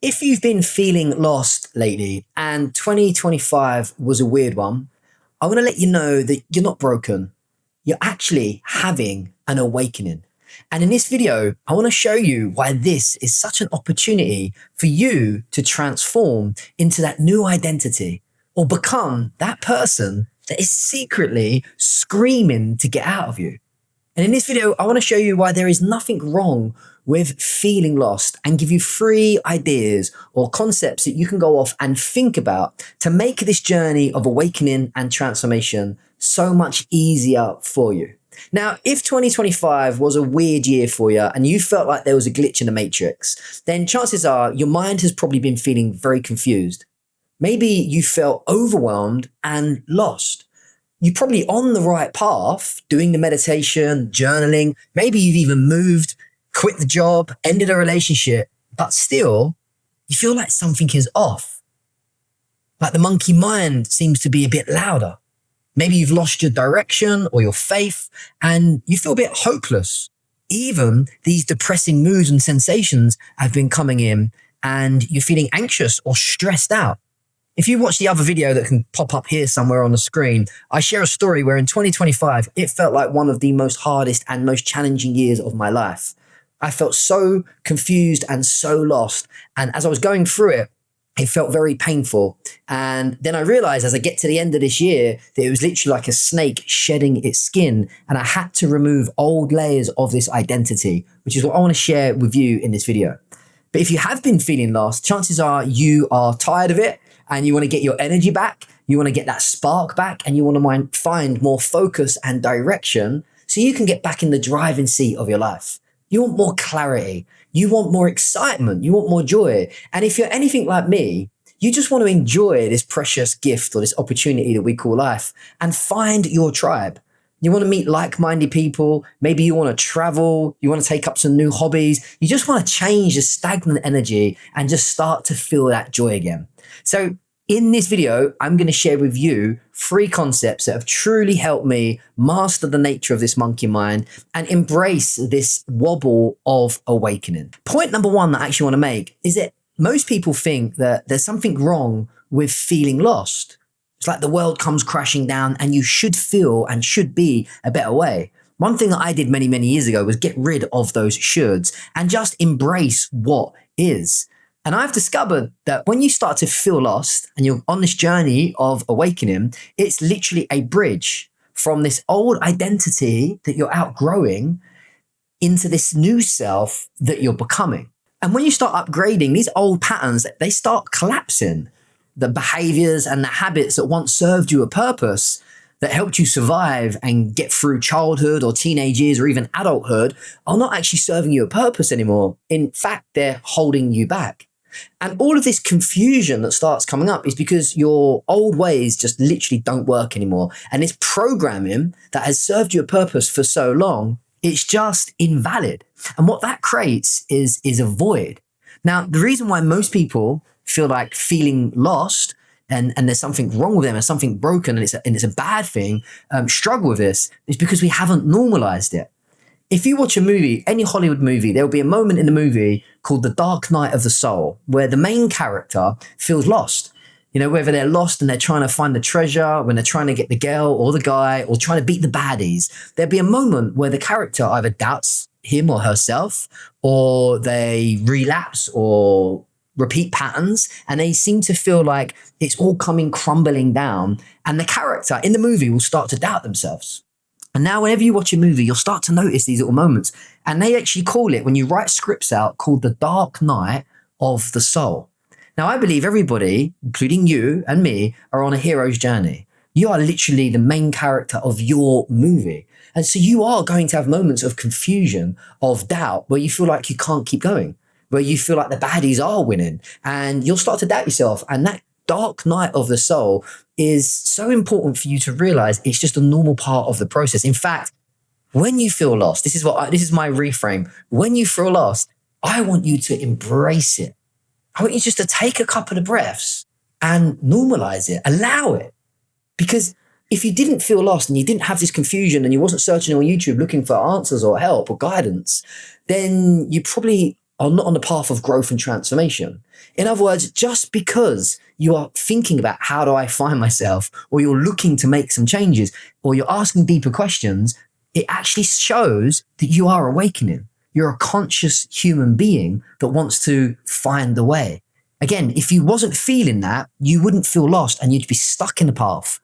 If you've been feeling lost lately and 2025 was a weird one, I want to let you know that you're not broken. You're actually having an awakening. And in this video, I want to show you why this is such an opportunity for you to transform into that new identity or become that person that is secretly screaming to get out of you. And in this video, I want to show you why there is nothing wrong with feeling lost and give you 3 ideas or concepts that you can go off and think about to make this journey of awakening and transformation so much easier for you. Now, if 2025 was a weird year for you and you felt like there was a glitch in the matrix, then chances are your mind has probably been feeling very confused. Maybe you felt overwhelmed and lost. You're probably on the right path, doing the meditation, journaling. Maybe you've even moved, quit the job, ended a relationship, but still you feel like something is off. Like the monkey mind seems to be a bit louder. Maybe you've lost your direction or your faith and you feel a bit hopeless. Even these depressing moods and sensations have been coming in and you're feeling anxious or stressed out. If you watch the other video that can pop up here somewhere on the screen, I share a story where in 2025, it felt like one of the most hardest and most challenging years of my life. I felt so confused and so lost. And as I was going through it, it felt very painful. And then I realized as I get to the end of this year that it was literally like a snake shedding its skin. And I had to remove old layers of this identity, which is what I want to share with you in this video. But if you have been feeling lost, chances are you are tired of it and you want to get your energy back. You want to get that spark back and you want to find more focus and direction so you can get back in the driving seat of your life. You want more clarity. You want more excitement. You want more joy. And if you're anything like me, you just want to enjoy this precious gift or this opportunity that we call life and find your tribe. You want to meet like-minded people. Maybe you want to travel. You want to take up some new hobbies. You just want to change the stagnant energy and just start to feel that joy again. So in this video, I'm going to share with you 3 concepts that have truly helped me master the nature of this monkey mind and embrace this wobble of awakening. Point number 1 that I actually want to make is that most people think that there's something wrong with feeling lost. It's like the world comes crashing down and you should feel and should be a better way. One thing that I did many, many years ago was get rid of those shoulds and just embrace what is. And I've discovered that when you start to feel lost and you're on this journey of awakening, it's literally a bridge from this old identity that you're outgrowing into this new self that you're becoming. And when you start upgrading, these old patterns, they start collapsing. The behaviors and the habits that once served you a purpose, that helped you survive and get through childhood or teenage years or even adulthood, are not actually serving you a purpose anymore. In fact, they're holding you back. And all of this confusion that starts coming up is because your old ways just literally don't work anymore. And this programming that has served you a purpose for so long, it's just invalid. And what that creates is a void. Now, the reason why most people feel like feeling lost and there's something wrong with them and something broken and it's a bad thing, struggle with this is because we haven't normalized it. If you watch a movie, any Hollywood movie, there will be a moment in the movie called The Dark Night of the Soul, where the main character feels lost. You know, whether they're lost and they're trying to find the treasure, when they're trying to get the girl or the guy, or trying to beat the baddies, there'll be a moment where the character either doubts him or herself, or they relapse or repeat patterns, and they seem to feel like it's all coming crumbling down, and the character in the movie will start to doubt themselves. And now whenever you watch a movie, you'll start to notice these little moments. And they actually call it, when you write scripts out, called the dark night of the soul. Now, I believe everybody, including you and me, are on a hero's journey. You are literally the main character of your movie. And so you are going to have moments of confusion, of doubt, where you feel like you can't keep going, where you feel like the baddies are winning, and you'll start to doubt yourself. And that dark night of the soul is so important for you to realize it's just a normal part of the process. In fact, when you feel lost, this is my reframe. When you feel lost, I want you to embrace it. I want you just to take a couple of breaths and normalize it, allow it. Because if you didn't feel lost and you didn't have this confusion and you wasn't searching on YouTube looking for answers or help or guidance, then you probably are not on the path of growth and transformation. In other words, just because you are thinking about how do I find myself, or you're looking to make some changes, or you're asking deeper questions, it actually shows that you are awakening. You're a conscious human being that wants to find the way. Again, if you wasn't feeling that, you wouldn't feel lost and you'd be stuck in the path.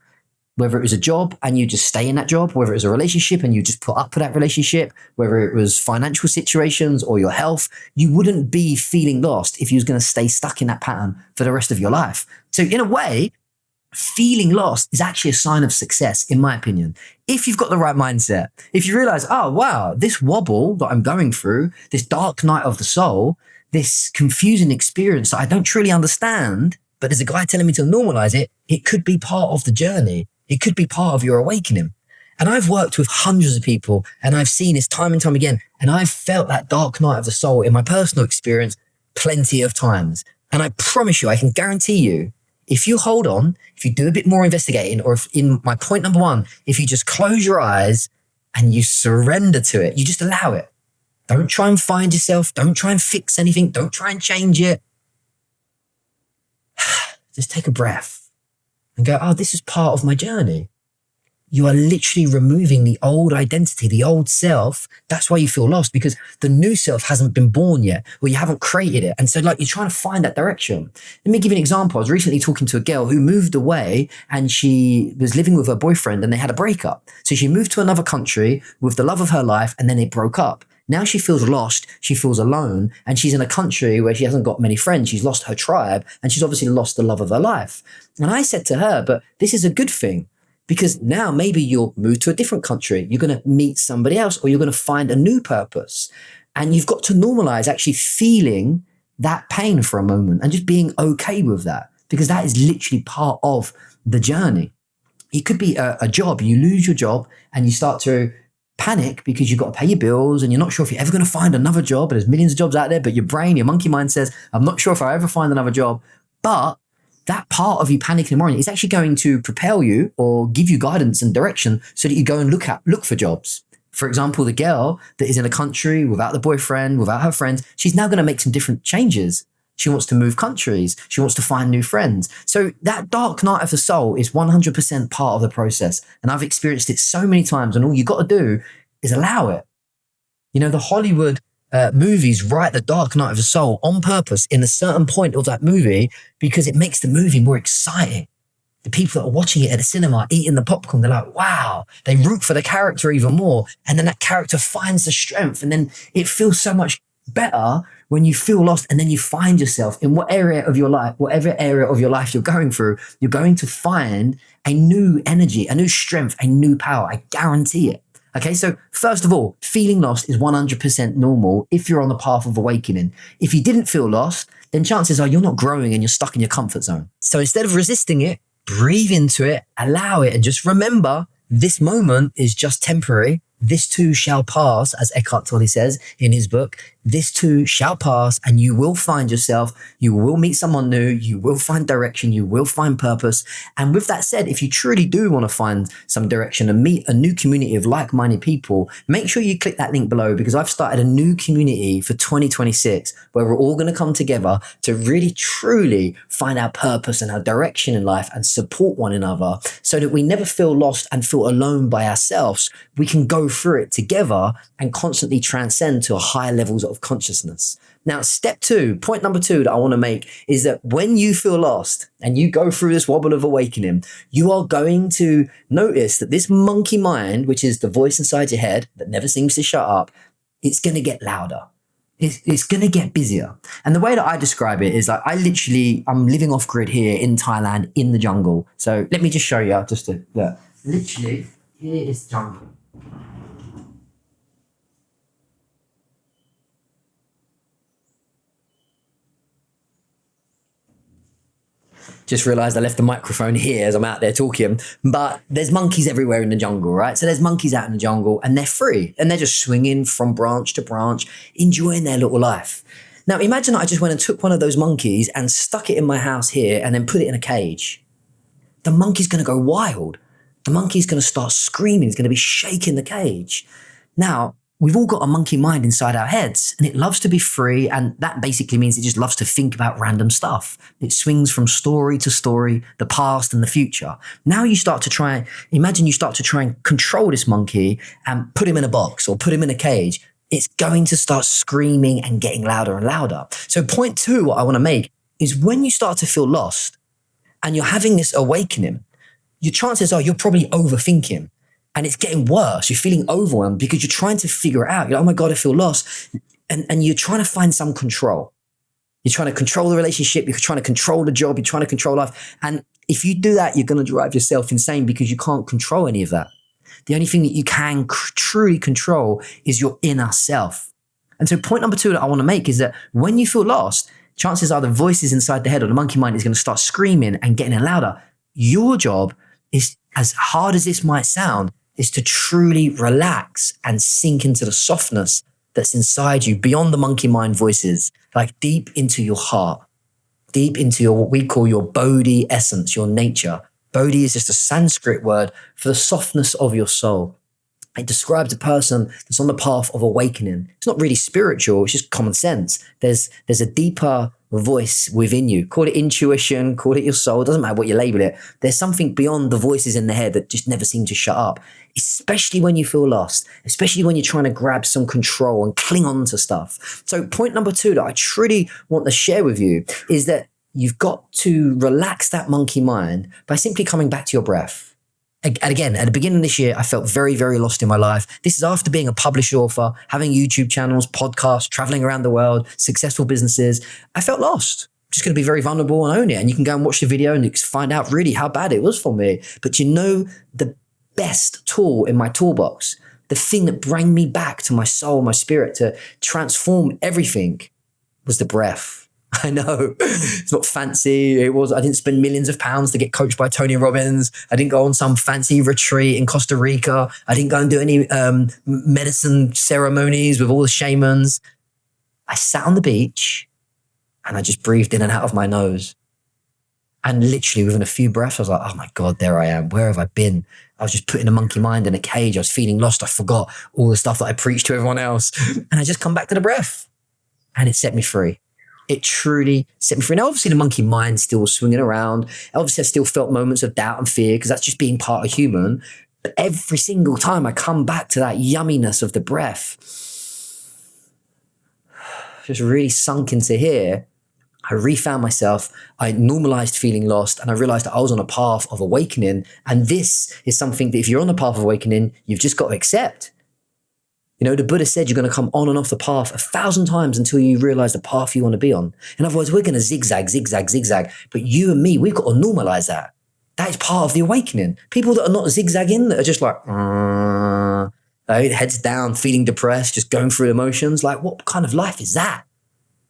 Whether it was a job and you just stay in that job, whether it was a relationship and you just put up with that relationship, whether it was financial situations or your health, you wouldn't be feeling lost if you was going to stay stuck in that pattern for the rest of your life. So in a way, feeling lost is actually a sign of success, in my opinion. If you've got the right mindset, if you realize, oh, wow, this wobble that I'm going through, this dark night of the soul, this confusing experience that I don't truly understand, but there's a guy telling me to normalize it, it could be part of the journey. It could be part of your awakening. And I've worked with hundreds of people and I've seen this time and time again. And I've felt that dark night of the soul in my personal experience plenty of times. And I promise you, I can guarantee you, if you hold on, if you do a bit more investigating, or if in my point number one, if you just close your eyes and you surrender to it, you just allow it. Don't try and find yourself. Don't try and fix anything. Don't try and change it. Just take a breath and go, oh, this is part of my journey. You are literally removing the old identity, the old self. That's why you feel lost, because the new self hasn't been born yet, or you haven't created it. And so like you're trying to find that direction. Let me give you an example. I was recently talking to a girl who moved away and she was living with her boyfriend and they had a breakup. So she moved to another country with the love of her life and then they broke up. Now she feels lost, she feels alone, and she's in a country where she hasn't got many friends. She's lost her tribe and she's obviously lost the love of her life. And I said to her, but this is a good thing, because now maybe you'll move to a different country. You're going to meet somebody else, or you're going to find a new purpose. And you've got to normalize actually feeling that pain for a moment and just being okay with that, because that is literally part of the journey. It could be a job. You lose your job and you start to panic because you've got to pay your bills and you're not sure if you're ever going to find another job. There's millions of jobs out there, but your brain, your monkey mind says, I'm not sure if I'll ever find another job. But that part of you panicking in the morning is actually going to propel you or give you guidance and direction so that you go and look for jobs. For example, the girl that is in a country without the boyfriend, without her friends, she's now going to make some different changes. She wants to move countries. She wants to find new friends. So that dark night of the soul is 100% part of the process. And I've experienced it so many times, and all you got to do is allow it. You know, the Hollywood movies write the dark night of the soul on purpose in a certain point of that movie because it makes the movie more exciting. The people that are watching it at the cinema, eating the popcorn, they're like, wow, they root for the character even more. And then that character finds the strength. And then it feels so much better when you feel lost and then you find yourself in whatever area of your life you're going through, you're going to find a new energy, a new strength, a new power. I guarantee it. Okay, so first of all, feeling lost is 100% normal if you're on the path of awakening. If you didn't feel lost, then chances are you're not growing and you're stuck in your comfort zone. So instead of resisting it, breathe into it, allow it, and just remember this moment is just temporary. This too shall pass, as Eckhart Tolle says in his book. This too shall pass, and you will find yourself. You will meet someone new. You will find direction. You will find purpose. And with that said, if you truly do want to find some direction and meet a new community of like-minded people, make sure you click that link below, because I've started a new community for 2026 where we're all going to come together to really, truly find our purpose and our direction in life and support one another so that we never feel lost and feel alone by ourselves. We can go through it together and constantly transcend to higher levels of consciousness. Now, step two, point number two that I want to make is that when you feel lost and you go through this wobble of awakening, you are going to notice that this monkey mind, which is the voice inside your head that never seems to shut up, it's going to get louder. It's going to get busier. And the way that I describe it is like, I'm living off grid here in Thailand in the jungle. So let me just show you look. Literally, here is jungle. Just realized I left the microphone here as I'm out there talking, but there's monkeys everywhere in the jungle, right? So there's monkeys out in the jungle and they're free and they're just swinging from branch to branch, enjoying their little life. Now imagine that I just went and took one of those monkeys and stuck it in my house here and then put it in a cage. The monkey's going to go wild. The monkey's going to start screaming. He's going to be shaking the cage. Now, we've all got a monkey mind inside our heads, and it loves to be free. And that basically means it just loves to think about random stuff. It swings from story to story, the past and the future. Now you start to try and control this monkey and put him in a box or put him in a cage. It's going to start screaming and getting louder and louder. So point 2, what I want to make is when you start to feel lost and you're having this awakening, your chances are you're probably overthinking. And it's getting worse. You're feeling overwhelmed because you're trying to figure it out. You're like, oh my God, I feel lost. And you're trying to find some control. You're trying to control the relationship. You're trying to control the job. You're trying to control life. And if you do that, you're going to drive yourself insane because you can't control any of that. The only thing that you can truly control is your inner self. And so point number 2 that I want to make is that when you feel lost, chances are the voices inside the head or the monkey mind is going to start screaming and getting louder. Your job is, as hard as this might sound, is to truly relax and sink into the softness that's inside you beyond the monkey mind voices, like deep into your heart, deep into your, what we call your bodhi essence, your nature. Bodhi is just a Sanskrit word for the softness of your soul. It describes a person that's on the path of awakening. It's not really spiritual, it's just common sense. There's a deeper voice within you. Call it intuition, call it your soul, it doesn't matter what you label it. There's something beyond the voices in the head that just never seem to shut up, especially when you feel lost, especially when you're trying to grab some control and cling on to stuff. So point number 2 that I truly want to share with you is that you've got to relax that monkey mind by simply coming back to your breath. And again, at the beginning of this year, I felt very, very lost in my life. This is after being a published author, having YouTube channels, podcasts, traveling around the world, successful businesses. I felt lost. I'm just going to be very vulnerable and own it. And you can go and watch the video and find out really how bad it was for me. But the best tool in my toolbox, the thing that brought me back to my soul, my spirit, to transform everything was the breath. I know it's not fancy. I didn't spend millions of pounds to get coached by Tony Robbins. I didn't go on some fancy retreat in Costa Rica. I didn't go and do any medicine ceremonies with all the shamans. I sat on the beach and I just breathed in and out of my nose. And literally within a few breaths, I was like, oh my God, there I am. Where have I been? I was just putting a monkey mind in a cage. I was feeling lost. I forgot all the stuff that I preached to everyone else. And I just come back to the breath and it set me free. It truly set me free. Now, obviously, the monkey mind still was swinging around. Obviously, I still felt moments of doubt and fear because that's just being part of human. But every single time I come back to that yumminess of the breath, just really sunk into here, I refound myself. I normalized feeling lost and I realized that I was on a path of awakening. And this is something that if you're on the path of awakening, you've just got to accept. You know, the Buddha said you're going to come on and off the path 1,000 times until you realize the path you want to be on. In other words, we're going to zigzag, zigzag, zigzag. But you and me, we've got to normalize that. That is part of the awakening. People that are not zigzagging, that are just like, heads down, feeling depressed, just going through emotions. Like, what kind of life is that?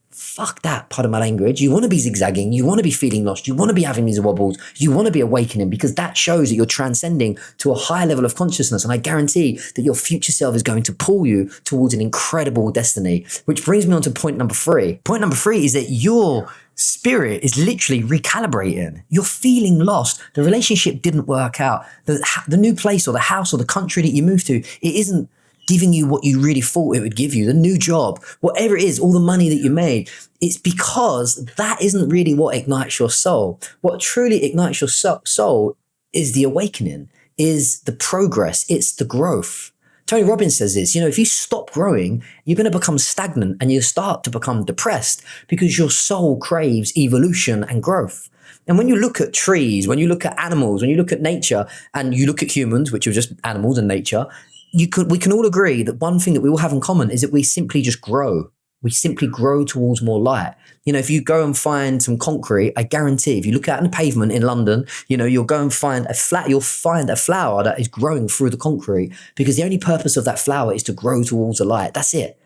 Fuck that, pardon my language. You want to be zigzagging. You want to be feeling lost. You want to be having these wobbles. You want to be awakening because that shows that you're transcending to a higher level of consciousness. And I guarantee that your future self is going to pull you towards an incredible destiny, which brings me on to point number 3. Point number 3 is that your spirit is literally recalibrating. You're feeling lost. The relationship didn't work out. The new place or the house or the country that you moved to, it isn't giving you what you really thought it would give you, the new job, whatever it is, all the money that you made. It's because that isn't really what ignites your soul. What truly ignites your soul is the awakening, is the progress, it's the growth. Tony Robbins says this, if you stop growing, you're going to become stagnant and you start to become depressed because your soul craves evolution and growth. And when you look at trees, when you look at animals, when you look at nature and you look at humans, which are just animals and nature, we can all agree that one thing that we all have in common is that we simply just grow. We simply grow towards more light. If you go and find some concrete, I guarantee if you look out on the pavement in London, you'll go and find you'll find a flower that is growing through the concrete because the only purpose of that flower is to grow towards the light. That's it.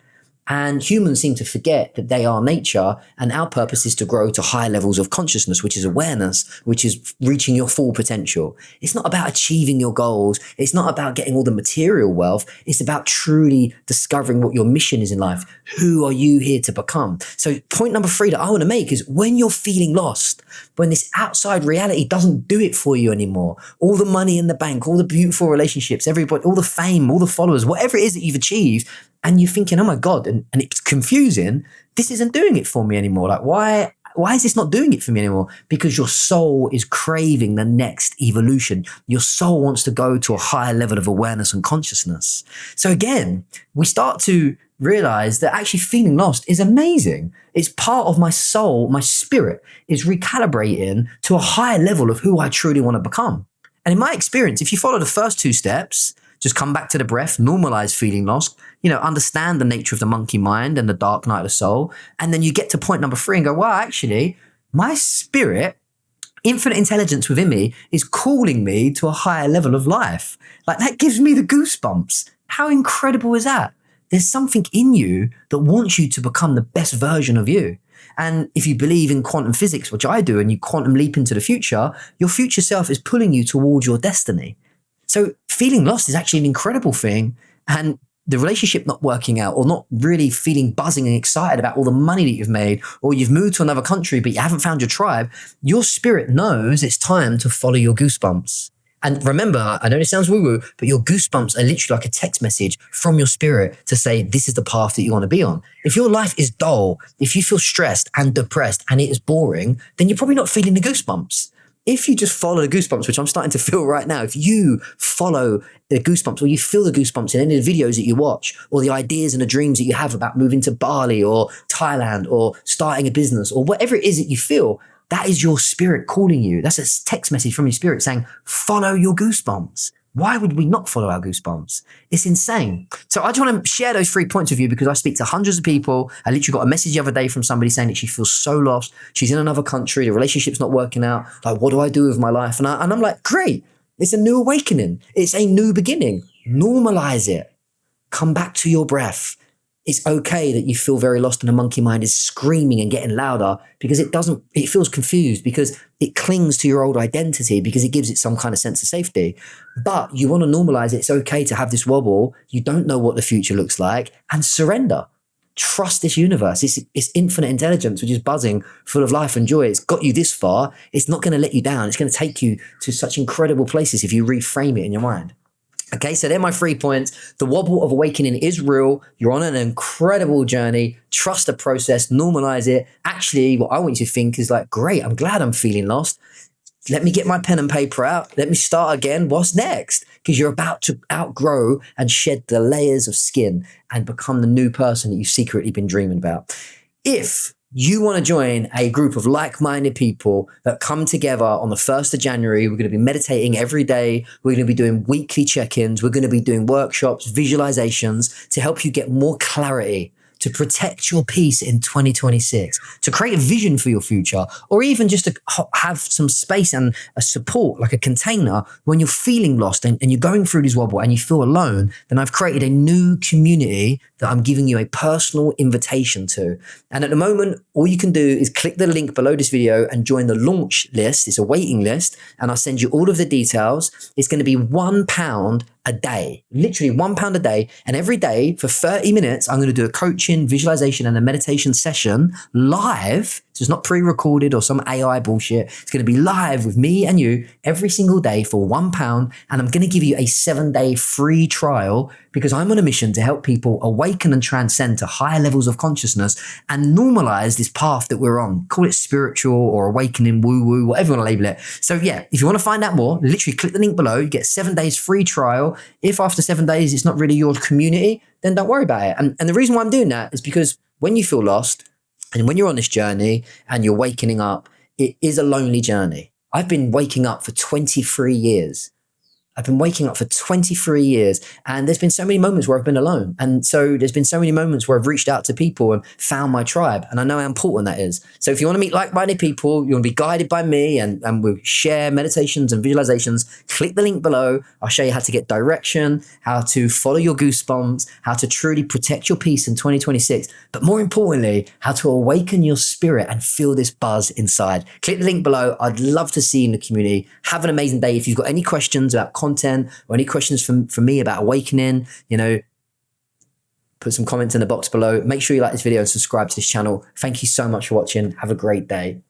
And humans seem to forget that they are nature, and our purpose is to grow to higher levels of consciousness, which is awareness, which is reaching your full potential. It's not about achieving your goals. It's not about getting all the material wealth. It's about truly discovering what your mission is in life. Who are you here to become? So point number 3 that I want to make is when you're feeling lost, when this outside reality doesn't do it for you anymore, all the money in the bank, all the beautiful relationships, everybody, all the fame, all the followers, whatever it is that you've achieved, and you're thinking, oh my God, and it's confusing, this isn't doing it for me anymore. Like, why is this not doing it for me anymore? Because your soul is craving the next evolution. Your soul wants to go to a higher level of awareness and consciousness. So again, we start to realize that actually feeling lost is amazing. It's part of my soul, my spirit is recalibrating to a higher level of who I truly want to become. And in my experience, if you follow the first 2 steps, just come back to the breath, normalize feeling lost, understand the nature of the monkey mind and the dark night of the soul. And then you get to point number 3 and go, well, actually, my spirit, infinite intelligence within me is calling me to a higher level of life. Like that gives me the goosebumps. How incredible is that? There's something in you that wants you to become the best version of you. And if you believe in quantum physics, which I do, and you quantum leap into the future, your future self is pulling you towards your destiny. So feeling lost is actually an incredible thing. And the relationship not working out or not really feeling buzzing and excited about all the money that you've made, or you've moved to another country, but you haven't found your tribe, your spirit knows it's time to follow your goosebumps. And remember, I know it sounds woo-woo, but your goosebumps are literally like a text message from your spirit to say, this is the path that you want to be on. If your life is dull, if you feel stressed and depressed and it is boring, then you're probably not feeling the goosebumps. If you just follow the goosebumps, which I'm starting to feel right now, if you follow the goosebumps or you feel the goosebumps in any of the videos that you watch or the ideas and the dreams that you have about moving to Bali or Thailand or starting a business or whatever it is that you feel, that is your spirit calling you. That's a text message from your spirit saying, follow your goosebumps. Why would we not follow our goosebumps? It's insane. So I just want to share those 3 points with you because I speak to hundreds of people. I literally got a message the other day from somebody saying that she feels so lost. She's in another country. The relationship's not working out. Like, what do I do with my life? And I'm like, great. It's a new awakening. It's a new beginning. Normalize it. Come back to your breath. It's okay that you feel very lost and the monkey mind is screaming and getting louder because it feels confused because it clings to your old identity because it gives it some kind of sense of safety. But you want to normalize it. It's okay to have this wobble. You don't know what the future looks like, and surrender. Trust this universe. It's infinite intelligence, which is buzzing, full of life and joy. It's got you this far. It's not going to let you down. It's going to take you to such incredible places if you reframe it in your mind. Okay, so they're my 3 points. The wobble of awakening is real. You're on an incredible journey. Trust the process, normalize it. Actually, what I want you to think is like, great, I'm glad I'm feeling lost. Let me get my pen and paper out. Let me start again. What's next? Because you're about to outgrow and shed the layers of skin and become the new person that you've secretly been dreaming about. If you want to join a group of like-minded people that come together on the 1st of January, we're going to be meditating every day. We're going to be doing weekly check-ins. We're going to be doing workshops, visualizations to help you get more clarity, to protect your peace in 2026, to create a vision for your future, or even just to have some space and a support, like a container when you're feeling lost and you're going through this wobble and you feel alone. Then I've created a new community that I'm giving you a personal invitation to. And at the moment, all you can do is click the link below this video and join the launch list. It's a waiting list, and I'll send you all of the details. It's going to be £1 a day, literally £1 a day. And every day for 30 minutes, I'm going to do a coaching, visualization, and a meditation session live. So it's not pre-recorded or some AI bullshit. It's going to be live with me and you every single day for £1. And I'm going to give you a 7-day free trial because I'm on a mission to help people awaken and transcend to higher levels of consciousness and normalize this path that we're on. Call it spiritual or awakening, woo-woo, whatever you want to label it. So yeah, if you want to find out more, literally click the link below. You get 7 days free trial. If after 7 days it's not really your community, then don't worry about it. And the reason why I'm doing that is because when you feel lost and when you're on this journey and you're waking up, it is a lonely journey. I've been waking up for 23 years. I've been waking up for 23 years, and there's been so many moments where I've been alone. And so there's been so many moments where I've reached out to people and found my tribe. And I know how important that is. So if you want to meet like-minded people, you want to be guided by me, and we'll share meditations and visualizations, click the link below. I'll show you how to get direction, how to follow your goosebumps, how to truly protect your peace in 2026. But more importantly, how to awaken your spirit and feel this buzz inside. Click the link below. I'd love to see you in the community. Have an amazing day. If you've got any questions about content or any questions from me about awakening, put some comments in the box below. Make sure you like this video and subscribe to this channel. Thank you so much for watching. Have a great day.